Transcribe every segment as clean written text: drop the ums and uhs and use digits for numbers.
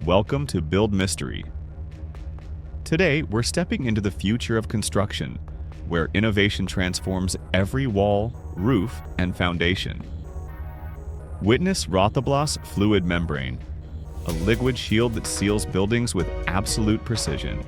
Welcome to Build Mystery. Today, we're stepping into the future of construction, where innovation transforms every wall, roof, and foundation. Witness Rothblas fluid membrane, a liquid shield that seals buildings with absolute precision.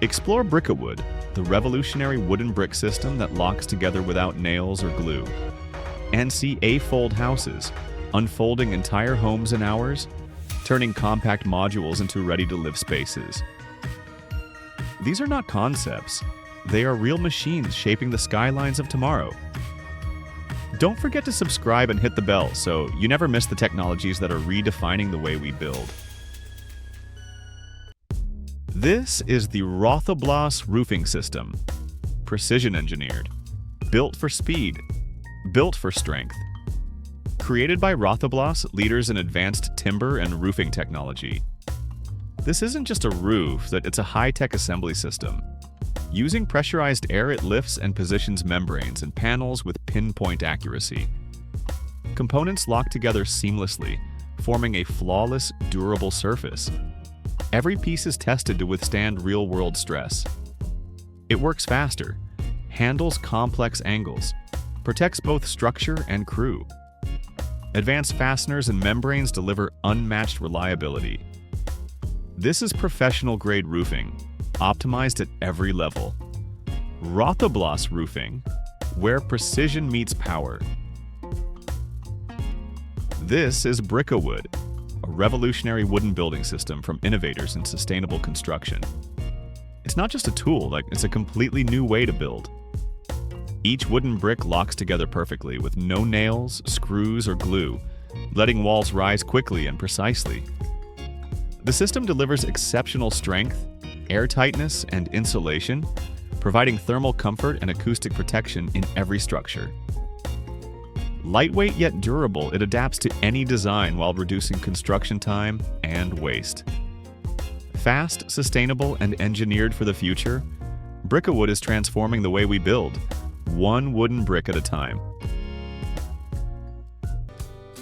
Explore Brickwood, the revolutionary wooden brick system that locks together without nails or glue. And see A-fold houses, unfolding entire homes in hours, turning compact modules into ready-to-live spaces. These are not concepts. They are real machines shaping the skylines of tomorrow. Don't forget to subscribe and hit the bell so you never miss the technologies that are redefining the way we build. This is the Rothblas roofing system. Precision engineered. Built for speed. Built for strength. Created by Rothblas, leaders in advanced timber and roofing technology. This isn't just a roof, it's a high-tech assembly system. Using pressurized air, it lifts and positions membranes and panels with pinpoint accuracy. Components lock together seamlessly, forming a flawless, durable surface. Every piece is tested to withstand real-world stress. It works faster, handles complex angles, protects both structure and crew. Advanced fasteners and membranes deliver unmatched reliability. This is professional-grade roofing, optimized at every level. Rothblas roofing, where precision meets power. This is Brickwood, a revolutionary wooden building system from innovators in sustainable construction. It's not just a tool, it's a completely new way to build. Each wooden brick locks together perfectly with no nails, screws, or glue, letting walls rise quickly and precisely. The system delivers exceptional strength, airtightness, and insulation, providing thermal comfort and acoustic protection in every structure. Lightweight yet durable, it adapts to any design while reducing construction time and waste. Fast, sustainable, and engineered for the future, Brickwood is transforming the way we build, one wooden brick at a time.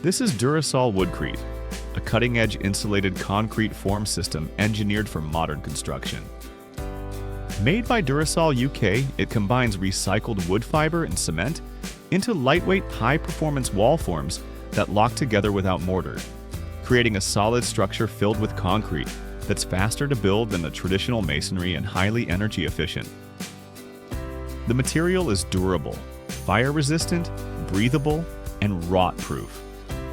This is Duracol Woodcrete, a cutting-edge insulated concrete form system engineered for modern construction. Made by Duracol UK, it combines recycled wood fiber and cement into lightweight, high-performance wall forms that lock together without mortar, creating a solid structure filled with concrete that's faster to build than the traditional masonry and highly energy efficient. The material is durable, fire-resistant, breathable, and rot-proof,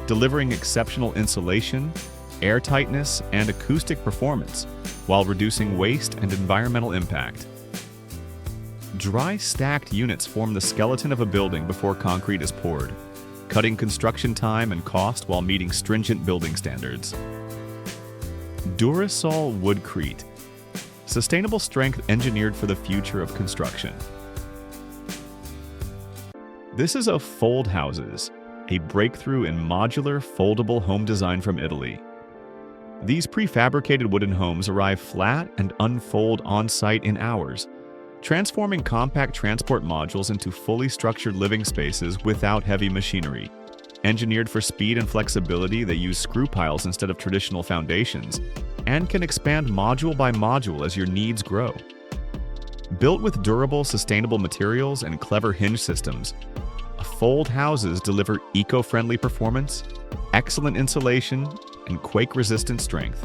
delivering exceptional insulation, airtightness, and acoustic performance while reducing waste and environmental impact. Dry stacked units form the skeleton of a building before concrete is poured, cutting construction time and cost while meeting stringent building standards. Duracol Woodcrete, sustainable strength engineered for the future of construction. This is a Fold Houses, a breakthrough in modular, foldable home design from Italy. These prefabricated wooden homes arrive flat and unfold on-site in hours, transforming compact transport modules into fully structured living spaces without heavy machinery. Engineered for speed and flexibility, they use screw piles instead of traditional foundations, and can expand module by module as your needs grow. Built with durable, sustainable materials and clever hinge systems, Fold Houses deliver eco-friendly performance, excellent insulation, and quake-resistant strength.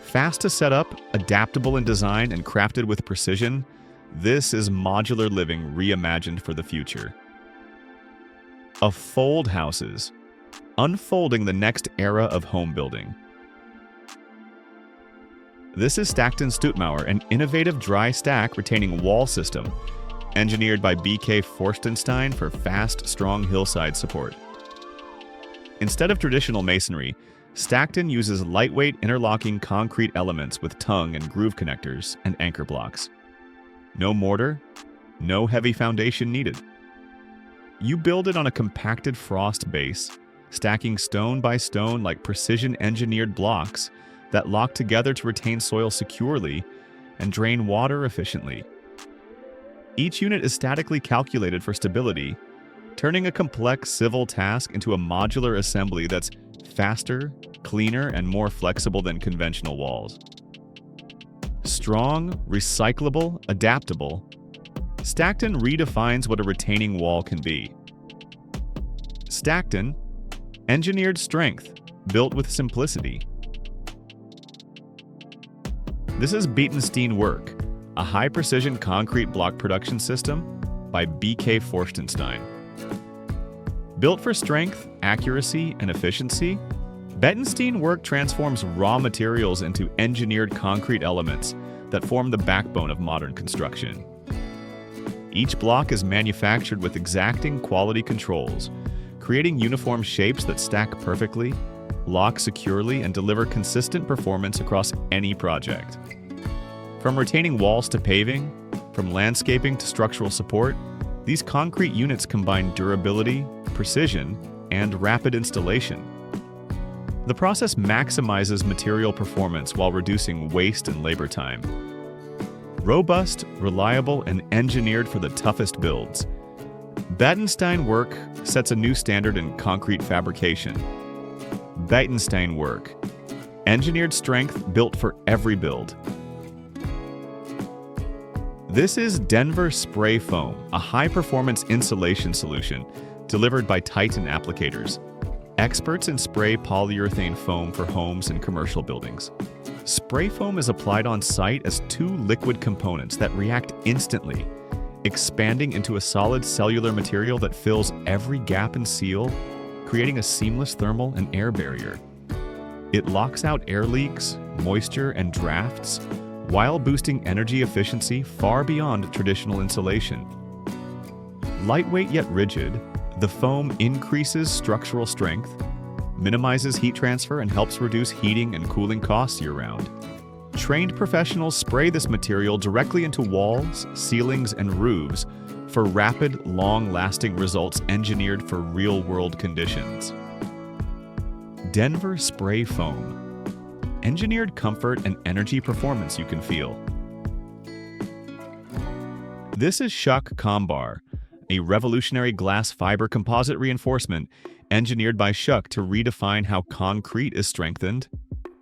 Fast to set up, adaptable in design, and crafted with precision, this is modular living reimagined for the future. A Fold Houses, unfolding the next era of home building. This is Stackton Stutmauer, an innovative dry stack retaining wall system, engineered by Battenstein for fast, strong hillside support. Instead of traditional masonry, Stackton uses lightweight interlocking concrete elements with tongue and groove connectors and anchor blocks. No mortar, no heavy foundation needed. You build it on a compacted frost base, stacking stone by stone like precision-engineered blocks that lock together to retain soil securely and drain water efficiently. Each unit is statically calculated for stability, turning a complex civil task into a modular assembly that's faster, cleaner, cleaner, and more flexible than conventional walls. Strong, recyclable, adaptable, Stackton redefines what a retaining wall can be. Stackton, engineered strength, built with simplicity. This is Battenstein Work, a high-precision concrete block production system by BK Forstenstein. Built for strength, accuracy, and efficiency, Battenstein Work transforms raw materials into engineered concrete elements that form the backbone of modern construction. Each block is manufactured with exacting quality controls, creating uniform shapes that stack perfectly, lock securely, and deliver consistent performance across any project. From retaining walls to paving, from landscaping to structural support, these concrete units combine durability, precision, and rapid installation. The process maximizes material performance while reducing waste and labor time. Robust, reliable, and engineered for the toughest builds, Battenstein Work sets a new standard in concrete fabrication. Battenstein Work, engineered strength built for every build. This is Denver Spray Foam, a high-performance insulation solution delivered by Titan Applicators, experts in spray polyurethane foam for homes and commercial buildings. Spray foam is applied on site as two liquid components that react instantly, expanding into a solid cellular material that fills every gap and seal, creating a seamless thermal and air barrier. It locks out air leaks, moisture, and drafts, while boosting energy efficiency far beyond traditional insulation. Lightweight yet rigid, the foam increases structural strength, minimizes heat transfer, and helps reduce heating and cooling costs year-round. Trained professionals spray this material directly into walls, ceilings, and roofs for rapid, long-lasting results engineered for real-world conditions. Denver Spray Foam. Engineered comfort and energy performance you can feel. This is Schuck Combar, a revolutionary glass fiber composite reinforcement engineered by Schuck to redefine how concrete is strengthened.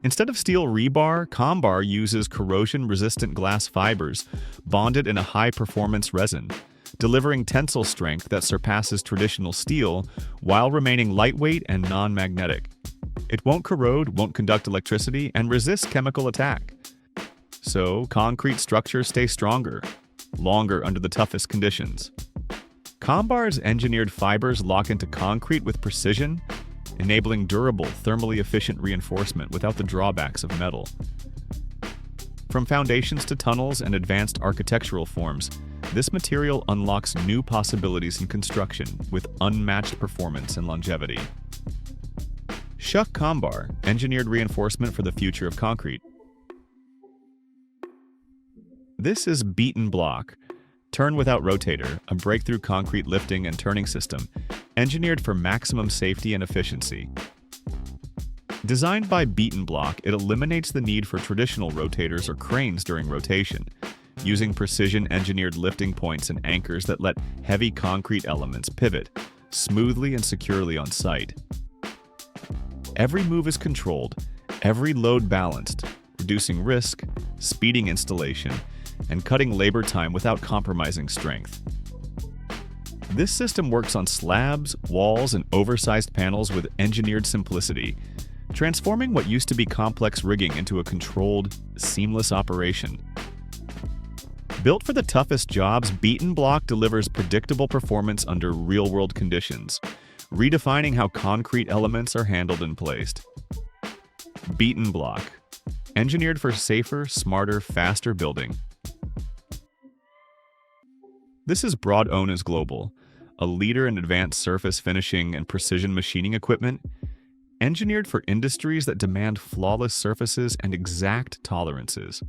Instead of steel rebar, Combar uses corrosion-resistant glass fibers bonded in a high-performance resin, delivering tensile strength that surpasses traditional steel while remaining lightweight and non-magnetic. It won't corrode, won't conduct electricity, and resists chemical attack. So, concrete structures stay stronger, longer under the toughest conditions. Combar's engineered fibers lock into concrete with precision, enabling durable, thermally efficient reinforcement without the drawbacks of metal. From foundations to tunnels and advanced architectural forms, this material unlocks new possibilities in construction with unmatched performance and longevity. Schuck Combar, engineered reinforcement for the future of concrete. This is Beaten Block, Turn Without Rotator, a breakthrough concrete lifting and turning system, engineered for maximum safety and efficiency. Designed by Beaten Block, it eliminates the need for traditional rotators or cranes during rotation, using precision-engineered lifting points and anchors that let heavy concrete elements pivot smoothly and securely on site. Every move is controlled, every load balanced, reducing risk, speeding installation, and cutting labor time without compromising strength. This system works on slabs, walls, and oversized panels with engineered simplicity, transforming what used to be complex rigging into a controlled, seamless operation. Built for the toughest jobs, Beaten Block delivers predictable performance under real-world conditions, redefining how concrete elements are handled and placed. Beaten Block, engineered for safer, smarter, faster building. This is Broadus Global, a leader in advanced surface finishing and precision machining equipment, engineered for industries that demand flawless surfaces and exact tolerances.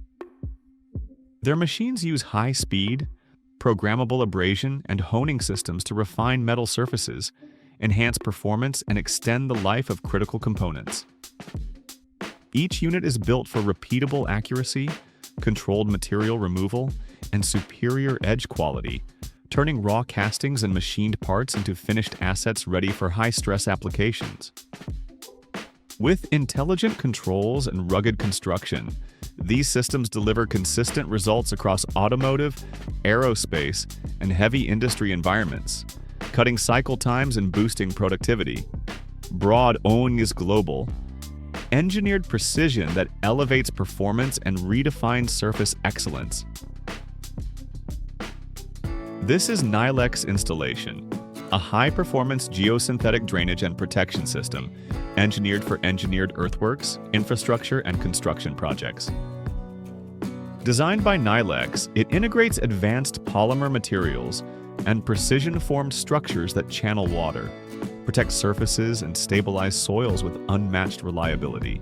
Their machines use high speed, programmable abrasion, and honing systems to refine metal surfaces, enhance performance, and extend the life of critical components. Each unit is built for repeatable accuracy, controlled material removal, and superior edge quality, turning raw castings and machined parts into finished assets ready for high-stress applications. With intelligent controls and rugged construction, these systems deliver consistent results across automotive, aerospace, and heavy industry environments, cutting cycle times and boosting productivity. Broadus Global, engineered precision that elevates performance and redefines surface excellence. This is Nilex installation, a high-performance geosynthetic drainage and protection system engineered for engineered earthworks, infrastructure, and construction projects. Designed by Nilex, it integrates advanced polymer materials and precision-formed structures that channel water, protect surfaces, and stabilize soils with unmatched reliability.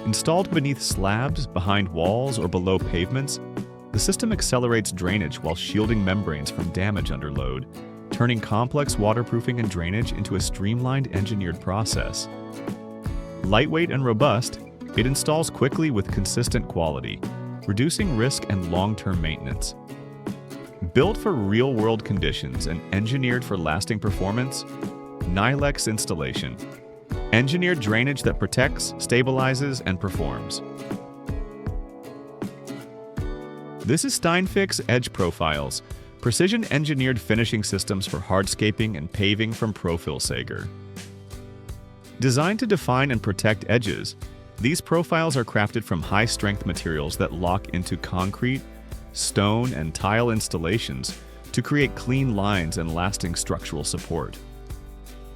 Installed beneath slabs, behind walls, or below pavements, the system accelerates drainage while shielding membranes from damage under load, turning complex waterproofing and drainage into a streamlined engineered process. Lightweight and robust, it installs quickly with consistent quality, reducing risk and long-term maintenance. Built for real-world conditions and engineered for lasting performance, Nilex installation. Engineered drainage that protects, stabilizes, and performs. This is Steinfix Edge Profiles, precision-engineered finishing systems for hardscaping and paving from Profil Sager. Designed to define and protect edges, these profiles are crafted from high-strength materials that lock into concrete, stone, and tile installations to create clean lines and lasting structural support.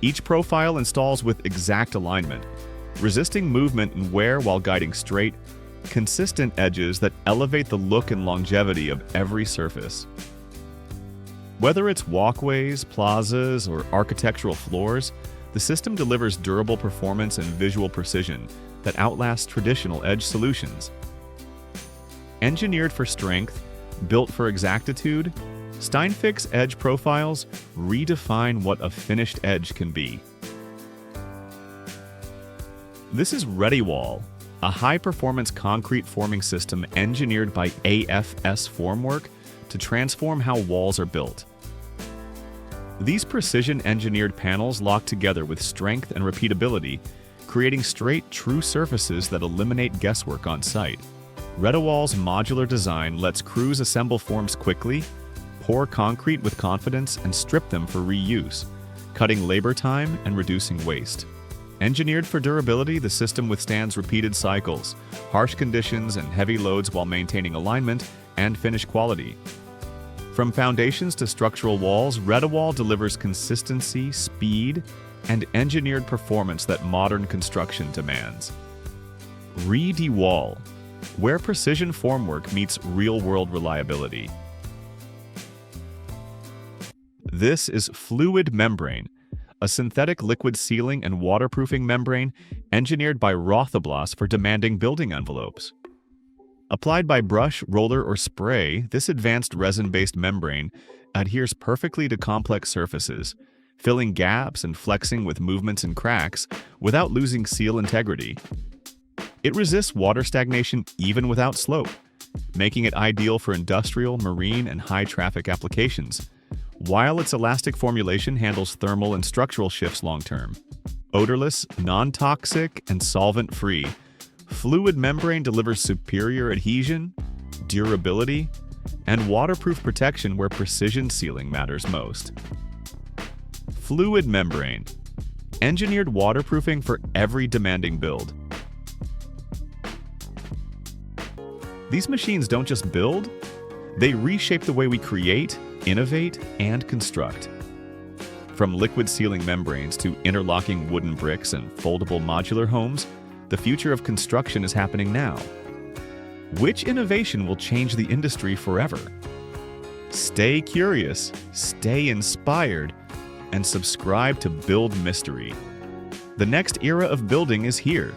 Each profile installs with exact alignment, resisting movement and wear while guiding straight, consistent edges that elevate the look and longevity of every surface. Whether it's walkways, plazas, or architectural floors, the system delivers durable performance and visual precision that outlasts traditional edge solutions. Engineered for strength, built for exactitude, Steinfix Edge Profiles redefine what a finished edge can be. This is ReadyWall, a high-performance concrete forming system engineered by AFS Formwork to transform how walls are built. These precision-engineered panels lock together with strength and repeatability, creating straight, true surfaces that eliminate guesswork on site. ReadyWall's modular design lets crews assemble forms quickly, pour concrete with confidence, and strip them for reuse, cutting labor time and reducing waste. Engineered for durability, the system withstands repeated cycles, harsh conditions, and heavy loads while maintaining alignment and finish quality. From foundations to structural walls, ReadyWall delivers consistency, speed, and engineered performance that modern construction demands. ReadyWall, where precision formwork meets real-world reliability. This is Fluid Membrane, a synthetic liquid sealing and waterproofing membrane engineered by Rothblas for demanding building envelopes. Applied by brush, roller, or spray, this advanced resin-based membrane adheres perfectly to complex surfaces, filling gaps and flexing with movements and cracks without losing seal integrity. It resists water stagnation even without slope, making it ideal for industrial, marine, and high-traffic applications, while its elastic formulation handles thermal and structural shifts long-term. Odorless, non-toxic, and solvent-free, Fluid Membrane delivers superior adhesion, durability, and waterproof protection where precision sealing matters most. Fluid Membrane, engineered waterproofing for every demanding build. These machines don't just build, they reshape the way we create, innovate, and construct. From liquid sealing membranes to interlocking wooden bricks and foldable modular homes, the future of construction is happening now. Which innovation will change the industry forever? Stay curious, stay inspired, and subscribe to Build Mystery. The next era of building is here.